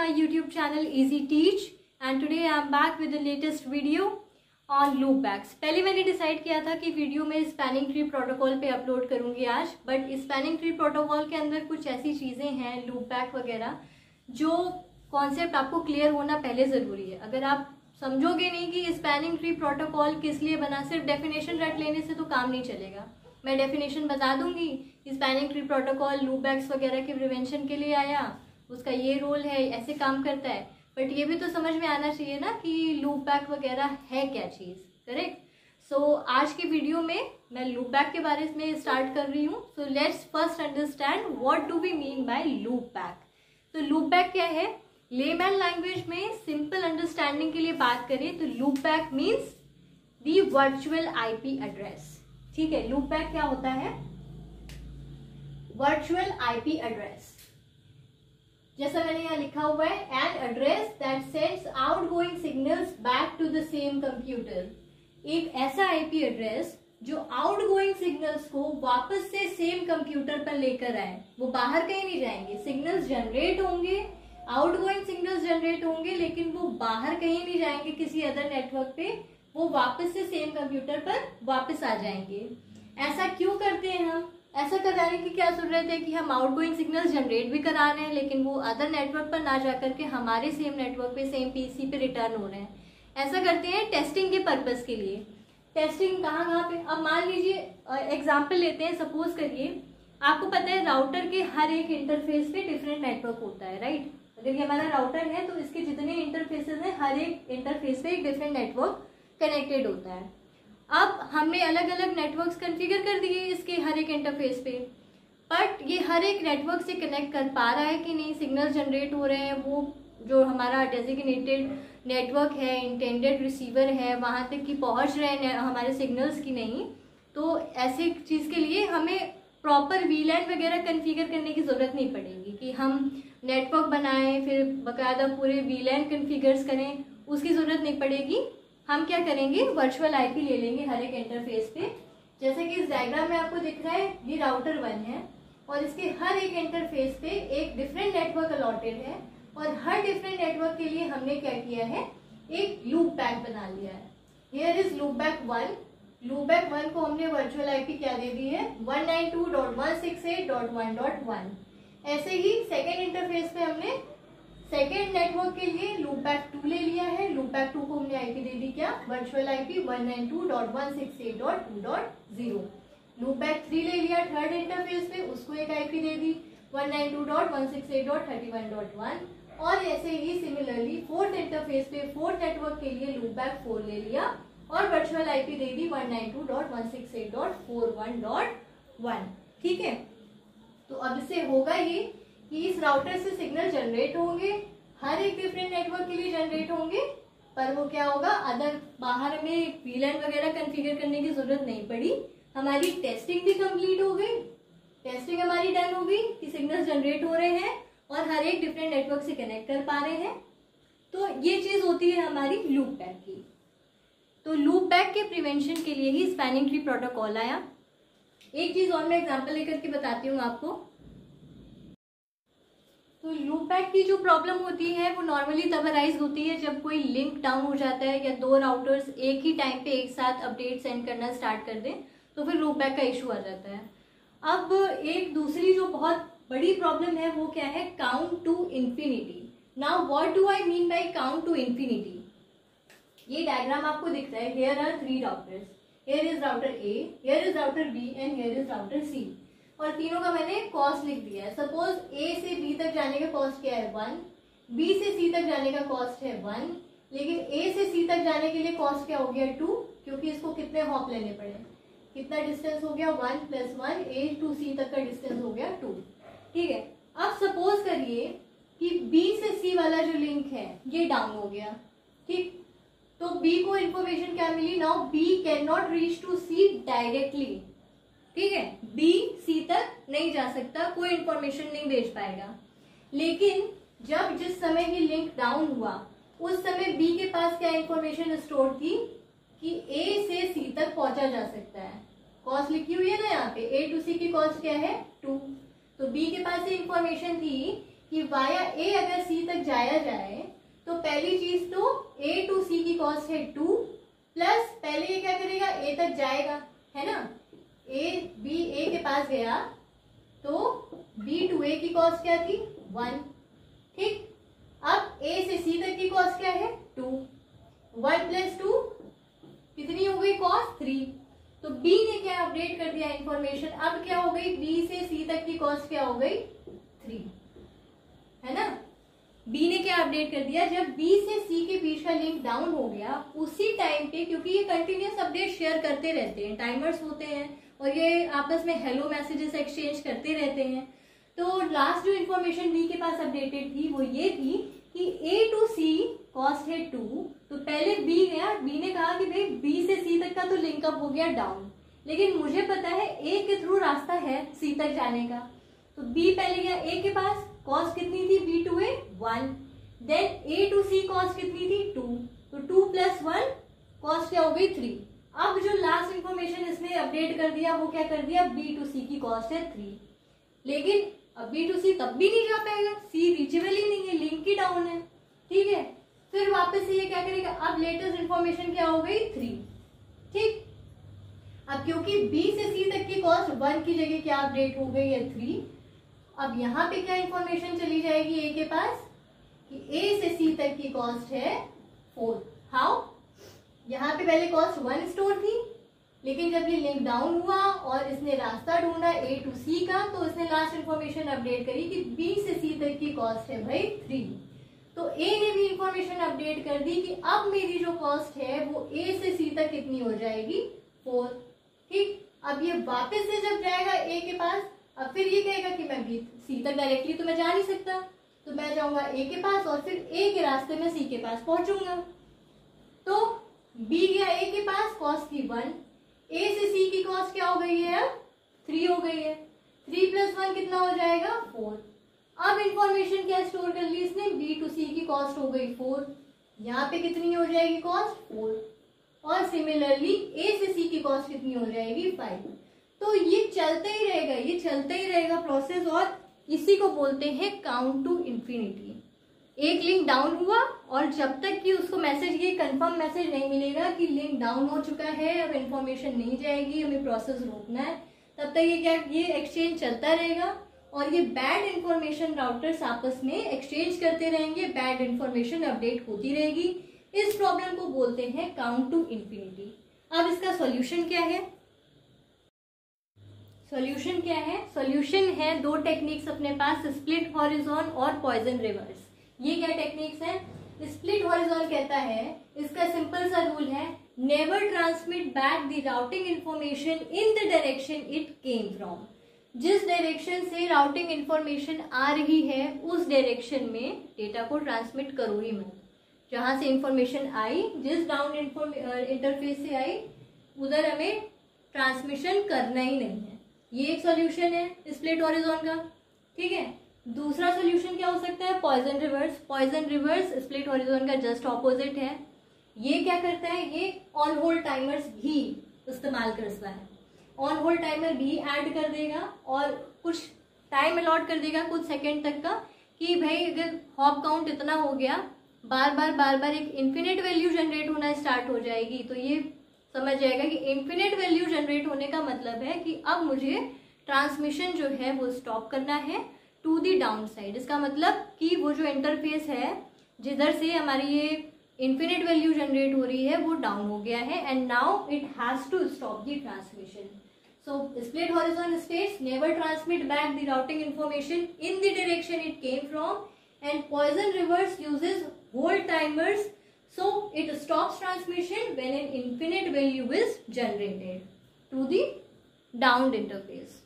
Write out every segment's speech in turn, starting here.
my YouTube channel Easy Teach and today I am back with the latest video on loopbacks। पहले मैंने decide किया था कि video में स्पैनिंग ट्री प्रोटोकॉल पे अपलोड करूंगी आज, बट स्पैनिंग ट्री प्रोटोकॉल के अंदर कुछ ऐसी चीज़ें हैं लूपबैक वगैरह जो कॉन्सेप्ट आपको क्लियर होना पहले ज़रूरी है। अगर आप समझोगे नहीं कि स्पैनिंग ट्री प्रोटोकॉल किस लिए बना, सिर्फ डेफिनेशन रट लेने से तो काम नहीं चलेगा। मैं डेफिनेशन बता दूंगी, स्पैनिंग ट्री प्रोटोकॉल लूपबैक्स वगैरह के प्रिवेंशन के लिए आया, उसका ये रोल है, ऐसे काम करता है। बट ये भी तो समझ में आना चाहिए ना कि लूपबैक वगैरह है क्या चीज़, करेक्ट। सो आज की वीडियो में मैं लूपबैक के बारे में स्टार्ट कर रही हूँ। So let's first understand what do we mean by loopback. तो लूपबैक क्या है, लेमैन लैंग्वेज में सिंपल अंडरस्टैंडिंग के लिए बात करें तो loopback means the virtual IP address. ठीक है, लूपबैक क्या होता है, वर्चुअल आईपी एड्रेस। जैसा मैंने यहाँ लिखा हुआ है, an address that sends outgoing signals back to the same computer. एक ऐसा आईपी एड्रेस जो आउटगोइंग सिग्नल्स को वापस से सेम कंप्यूटर पर लेकर आए। वो बाहर कहीं नहीं जाएंगे, सिग्नल्स जनरेट होंगे, आउटगोइंग सिग्नल्स जनरेट होंगे, लेकिन वो बाहर कहीं नहीं जाएंगे किसी अदर नेटवर्क पे, वो वापस से सेम कंप्यूटर पर वापस आ जाएंगे। ऐसा क्यों करते हैं हम? ऐसा कराने की क्या जरूरत है कि हम आउटगोइंग सिग्नल्स जनरेट भी करा रहे हैं लेकिन वो अदर नेटवर्क पर ना जाकर के हमारे सेम नेटवर्क पे, सेम पीसी पे रिटर्न हो रहे हैं। ऐसा करते हैं टेस्टिंग के पर्पस के लिए। टेस्टिंग कहाँ पे, अब मान लीजिए एग्जाम्पल लेते हैं, सपोज करिए आपको पता है राउटर के हर एक इंटरफेस पे डिफरेंट नेटवर्क होता है, राइट। अगर ये हमारा राउटर है तो इसके जितने इंटरफेसेस हैं, हर एक इंटरफेस पे एक डिफरेंट नेटवर्क कनेक्टेड होता है। अब हमने अलग अलग नेटवर्क्स कॉन्फ़िगर कर दिए इसके हर एक इंटरफेस पे, बट ये हर एक नेटवर्क से कनेक्ट कर पा रहा है कि नहीं, सिग्नल जनरेट हो रहे हैं, वो जो हमारा डेजिग्नेटेड नेटवर्क है, इंटेंडेड रिसीवर है, वहाँ तक की पहुँच रहे हैं हमारे सिग्नल्स की नहीं। तो ऐसी चीज़ के लिए हमें प्रॉपर वीलैन वगैरह कॉन्फ़िगर करने की ज़रूरत नहीं पड़ेगी कि हम नेटवर्क बनाएं फिर बाकायदा पूरे वीलैन कॉन्फ़िगर्स करें, उसकी ज़रूरत नहीं पड़ेगी। हम क्या करेंगे, वर्चुअल आईपी ले लेंगे हर एक इंटरफेस पे। जैसे कि इस डायग्राम में आपको दिख रहा है, ये राउटर 1 है और इसके हर एक इंटरफेस पे एक डिफरेंट नेटवर्क अलॉटेड है और हर डिफरेंट नेटवर्क के लिए हमने क्या किया है, एक लूपबैक बना लिया है। Here is loopback 1। लूपबैक 1 को हमने वर्चुअल आईपी क्या दे दी है, 192.168.1.1। ऐसे ही सेकेंड इंटरफेस पे हमने सेकेंड नेटवर्क के लिए लूपबैक 2 ले लिया है। लूपबैक 2 को हमने आईपी दे दी क्या, वर्चुअल आईपी 192.168.2.0। लूपबैक 3 ले लिया थर्ड इंटरफेस पे, उसको एक आईपी दे दी 192.168.31.1। और ऐसे ही सिमिलरली फोर्थ इंटरफेस पे फोर्थ नेटवर्क के लिए लूपबैक 4 ले लिया और वर्चुअल आईपी दे दी 192.168.41.1। ठीक है, तो अब इससे होगा ये कि इस राउटर से सिग्नल जनरेट होंगे, हर एक डिफरेंट नेटवर्क के लिए जनरेट होंगे, पर वो क्या होगा, अदर बाहर में वीलैन वगैरह कॉन्फ़िगर करने की जरूरत नहीं पड़ी। हमारी टेस्टिंग भी कंप्लीट हो गई, टेस्टिंग हमारी डन हो गई कि सिग्नल्स जनरेट हो रहे हैं और हर एक डिफरेंट नेटवर्क से कनेक्ट कर पा रहे हैं। तो ये चीज होती है हमारी लूपबैक की। तो लूपबैक के प्रिवेंशन के लिए ही स्पैनिंग ट्री प्रोटोकॉल आया। एक चीज और मैं एग्जाम्पल लेकर के बताती हूँ आपको। तो लूपबैक की जो प्रॉब्लम होती है वो नॉर्मली तब अराइज होती है जब कोई लिंक डाउन हो जाता है या दो राउटर्स एक ही टाइम पे एक साथ अपडेट सेंड करना स्टार्ट कर दें, तो फिर लूपबैक का इशू आ जाता है। अब एक दूसरी जो बहुत बड़ी प्रॉब्लम है वो क्या है, count to infinity. Now what do I mean by count to infinity. ये डायग्राम आपको दिख रहा है, here are 3 routers, here is router A, here is router B and here is router C, और तीनों का मैंने कॉस्ट लिख दिया है। सपोज ए से बी तक जाने का कॉस्ट क्या है 1, बी से सी तक जाने का कॉस्ट है 1, लेकिन ए से सी तक जाने के लिए कॉस्ट क्या हो गया 2, क्योंकि इसको कितने हॉप लेने पड़े, कितना डिस्टेंस हो गया 1 + 1, ए टू सी तक का डिस्टेंस हो गया 2। ठीक है, अब सपोज करिए कि बी से सी वाला जो लिंक है ये डाउन हो गया। ठीक, तो बी को इंफॉर्मेशन क्या मिली, now B can not reach to C directly. ठीक है, बी सी तक नहीं जा सकता, कोई इंफॉर्मेशन नहीं भेज पाएगा। लेकिन जब जिस समय ये लिंक डाउन हुआ उस समय बी के पास क्या इंफॉर्मेशन स्टोर थी कि ए से सी तक पहुंचा जा सकता है। कॉस्ट लिखी हुई है ना यहाँ पे, ए टू सी की कॉस्ट क्या है 2। तो बी के पास ये इंफॉर्मेशन थी कि वाया ए अगर सी तक जाया जाए तो पहली चीज तो ए टू सी की कॉस्ट है 2 प्लस पहले ये क्या करेगा, ए तक जाएगा, है ना, ए के पास गया तो बी टू ए की कॉस्ट क्या थी 1, ठीक। अब ए से सी तक की कॉस्ट क्या है 2, 1 प्लस 2 कितनी हो गई कॉस्ट 3। तो बी ने क्या अपडेट कर दिया इंफॉर्मेशन, अब क्या हो गई, बी से सी तक की कॉस्ट क्या हो गई 3, है ना। बी ने क्या अपडेट कर दिया, जब बी से सी के बीच का लिंक डाउन हो गया उसी टाइम पे, क्योंकि ये कंटिन्यूस अपडेट शेयर करते रहते हैं, टाइमर्स होते हैं और ये आपस में हेलो मैसेजेस एक्सचेंज करते रहते हैं। तो लास्ट जो इन्फॉर्मेशन बी के पास अपडेटेड थी वो ये थी कि ए टू सी कॉस्ट है 2, तो पहले बी गया, बी ने कहा कि भाई बी से सी तक का तो लिंकअप हो गया डाउन, लेकिन मुझे पता है ए के थ्रू रास्ता है सी तक जाने का, तो बी पहले गया ए के पास, कॉस्ट कितनी थी B to A 1, then A to C cost कितनी थी 2, तो 2 प्लस 1 कॉस्ट क्या हो गई 3। अब जो लास्ट इंफॉर्मेशन इसने अपडेट कर दिया वो क्या कर दिया, बी टू सी की कॉस्ट है 3, लेकिन अब बी टू सी तब भी नहीं जा पाएगा, सी रीचेबल ही नहीं है, लिंक ही डाउन है, ठीक है। फिर वापस से ये क्या करेगा, अब लेटेस्ट इंफॉर्मेशन क्या हो गई 3, ठीक। अब क्योंकि बी से सी तक की कॉस्ट 1 की जगह क्या अपडेट हो गई है 3, अब यहाँ पे क्या इंफॉर्मेशन चली जाएगी ए के पास कि ए से सी तक की कॉस्ट है 4। हाउ, यहाँ पे पहले कॉस्ट 1 स्टोर थी, लेकिन जब ये लिंक डाउन हुआ और इसने रास्ता ढूंढा ए टू सी का, तो इसने लास्ट इंफॉर्मेशन अपडेट करी कि बी से सी तक की कॉस्ट है भाई 3। तो ए ने भी इंफॉर्मेशन अपडेट कर दी कि अब मेरी जो कॉस्ट है वो ए से सी तक कितनी हो जाएगी 4, ठीक। अब ये वापस से जब जाएगा ए के पास, अब फिर ये कहेगा कि मैं बी सी तक डायरेक्टली तो मैं जा नहीं सकता, तो मैं जाऊंगा ए के पास और फिर ए के रास्ते में सी के पास पहुंचूंगा। तो बी गया ए के पास, कॉस्ट की 1, ए से सी की कॉस्ट क्या हो गई है अब 3 हो गई है, 3 प्लस 1 कितना हो जाएगा 4। अब इंफॉर्मेशन क्या स्टोर कर ली इसने, बी टू सी की कॉस्ट हो गई 4, यहाँ पे कितनी हो जाएगी कॉस्ट 4, और सिमिलरली ए से सी की कॉस्ट कितनी हो जाएगी 5। तो ये चलता ही रहेगा, ये चलता ही रहेगा प्रोसेस, और इसी को बोलते हैं काउंट टू इन्फिनिटी। एक लिंक डाउन हुआ और जब तक कि उसको मैसेज, ये कंफर्म मैसेज नहीं मिलेगा कि लिंक डाउन हो चुका है, अब इन्फॉर्मेशन नहीं जाएगी, हमें प्रोसेस रोकना है, तब तक ये एक्सचेंज चलता रहेगा और ये बैड इंफॉर्मेशन राउटर्स आपस में एक्सचेंज करते रहेंगे, बैड इंफॉर्मेशन अपडेट होती रहेगी। इस प्रॉब्लम को बोलते हैं काउंट टू इन्फिनिटी। अब इसका सॉल्यूशन क्या है, सॉल्यूशन क्या है, सॉल्यूशन है 2 टेक्निक्स अपने पास, स्प्लिट हॉरिजॉन और पॉइजन रिवर्स। ये क्या टेक्निक्स है, स्प्लिट हॉरिजॉन कहता है, इसका सिंपल सा रूल है, never transmit back the routing information in the direction it came from. जिस डायरेक्शन से राउटिंग इंफॉर्मेशन आ रही है उस डायरेक्शन में डेटा को ट्रांसमिट करो ही मत। जहां से इंफॉर्मेशन आई, जिस डाउन इंटरफेस से आई, उधर हमें ट्रांसमिशन करना ही नहीं है। ये एक सॉल्यूशन है स्प्लिट हॉरिजॉन का, ठीक है। दूसरा सॉल्यूशन क्या हो सकता है, poison reverse. Poison reverse split horizon का जस्ट ऑपोजिट है। ये क्या करता है, ये ऑन होल्ड टाइमर्स भी इस्तेमाल करता है। ऑन होल्ड टाइमर भी ऐड कर देगा और कुछ टाइम अलॉट कर देगा कुछ सेकंड तक का, कि भाई अगर हॉप काउंट इतना हो गया, बार बार एक इन्फिनिट वैल्यू जनरेट होना स्टार्ट हो जाएगी, तो ये समझ जाएगा कि इन्फिनिट वैल्यू जनरेट होने का मतलब है कि अब मुझे ट्रांसमिशन जो है वो स्टॉप करना है टू दी डाउन साइड। इसका मतलब कि वो जो इंटरफेस है जिधर से हमारी ये इन्फिनिट वैल्यू जनरेट हो रही है वो डाउन हो गया है, and now it has to stop the transmission. So split horizon states never transmit back the routing information in the direction it came from, and Poisson reverse uses hold timers, so it stops transmission when an infinite value is generated to the downed interface.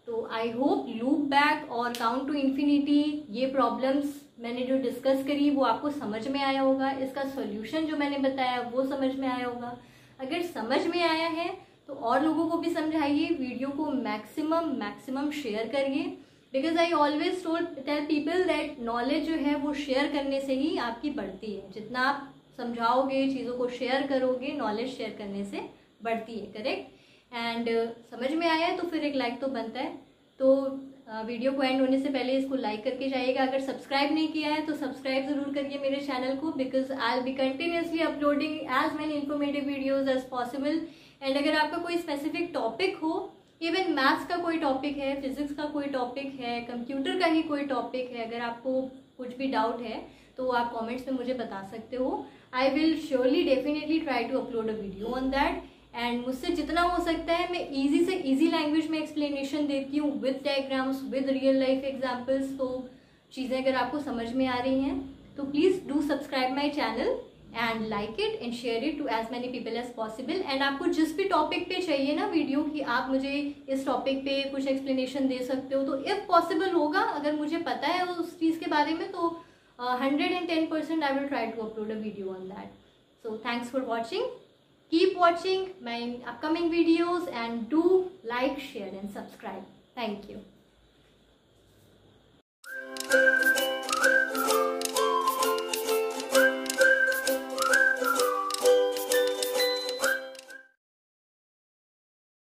तो I hope loop back और count to infinity ये problems मैंने जो discuss करी वो आपको समझ में आया होगा। इसका सॉल्यूशन जो मैंने बताया वो समझ में आया होगा। अगर समझ में आया है तो और लोगों को भी समझाइए, वीडियो को मैक्सिमम शेयर करिए, because I always tell people that knowledge जो है वो शेयर करने से ही आपकी बढ़ती है। जितना आप समझाओगे, चीज़ों को शेयर करोगे, नॉलेज शेयर करने से बढ़ती है, करेक्ट। एंड समझ में आया है तो फिर एक लाइक तो बनता है। तो वीडियो को एंड होने से पहले इसको लाइक करके जाइएगा। अगर सब्सक्राइब नहीं किया है तो सब्सक्राइब जरूर करिए मेरे चैनल को, because I will be continuously uploading as many informative videos as possible. And अगर आपका कोई स्पेसिफिक टॉपिक हो, इवन मैथ्स का कोई टॉपिक है, फिजिक्स का कोई टॉपिक है, कंप्यूटर का ही कोई टॉपिक है, अगर आपको कुछ भी डाउट है तो आप कमेंट्स में मुझे बता सकते हो। I will surely definitely try to upload a video on that. And मुझसे जितना हो सकता है मैं इजी से इजी लैंग्वेज में एक्सप्लेनेशन देती हूँ, with diagrams, with real life examples. तो चीज़ें अगर आपको समझ में आ रही हैं तो please do subscribe my channel and like it and share it to as many people as possible. And आपको जिस भी टॉपिक पे चाहिए ना वीडियो कि आप मुझे इस टॉपिक पे कुछ एक्सप्लेनेशन दे सकते हो, तो इफ पॉसिबल होगा, अगर मुझे पता है उस चीज़ के बारे में, तो 110% I will try to upload a video on that. So thanks for watching, keep watching my upcoming videos and do like, share and subscribe. Thank you.